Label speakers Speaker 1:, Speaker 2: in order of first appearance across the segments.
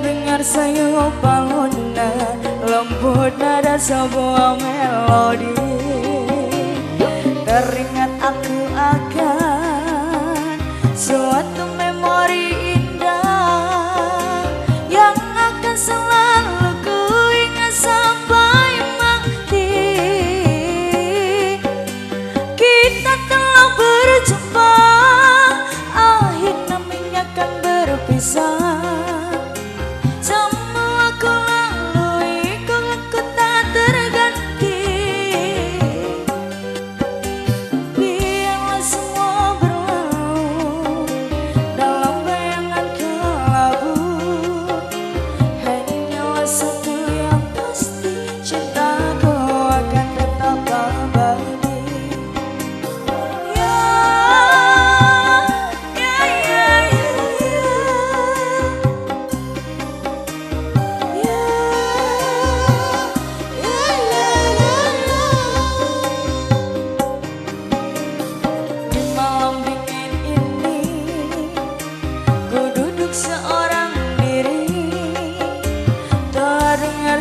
Speaker 1: Terdengar sayu bangunan, lembut nada sebuah melodi. Teringat aku akan suatu memori indah yang akan selalu ku ingat sampai mati. Kita telah berjumpa, akhirnya menyakan berpisah.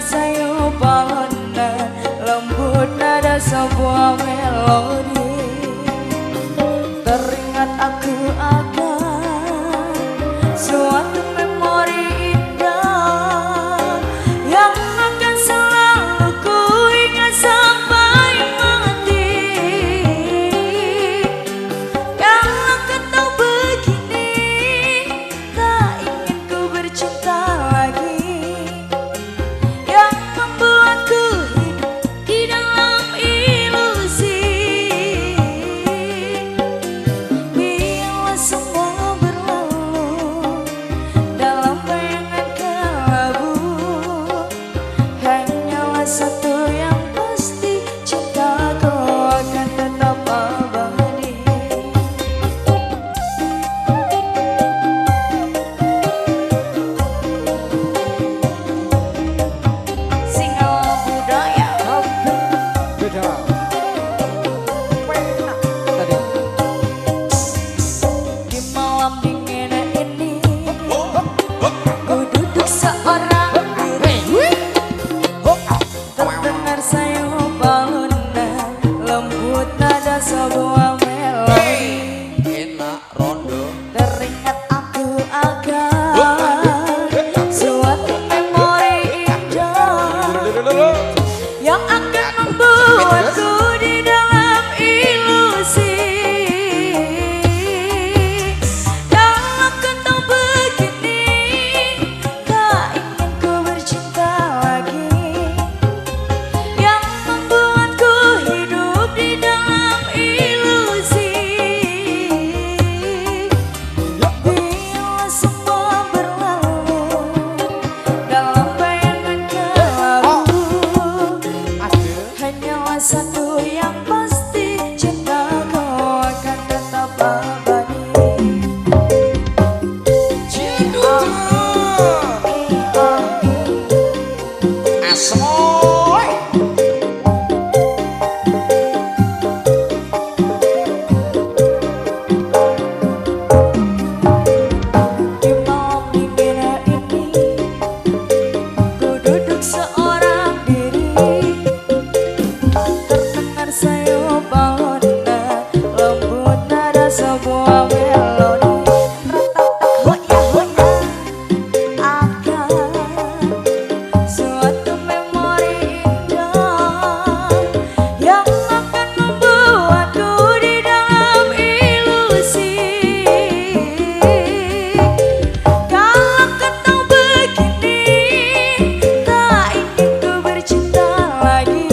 Speaker 1: Sayu bangunan, lembut nada sebuah melodi. Teringat aku akan suatu memori indah yang akan selalu ku ingat sampai mati. Kalau kau tahu begini, tak ingin ku bercinta lagi. Satu yang pasti, cintaku akan tetap abadi. Single budaya beda penak tadi. Di malam dingin ini ku duduk seorang sayu bangunan, lembut nada sebuah melodi.
Speaker 2: Enak rondo.
Speaker 1: Teringat aku akan suatu memori indah yang akan membuatku di dalam ilusi. Kalau kau tahu begini, tak ingin ku bercinta lagi. Satu yang pasti, cintaku akan tetap abadi.
Speaker 2: Asoy.
Speaker 1: Di malam dingin ini ku duduk seorang diri. Sayu bangunan, lembut nada sebuah melodi. Hoya-hoya akan suatu memori indah yang akan membuatku di dalam ilusi. Kalau kau tahu begini, tak ingin ku bercinta lagi.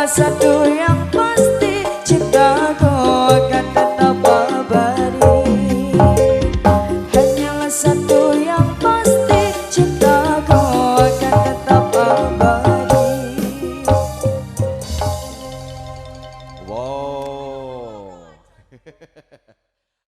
Speaker 1: Satu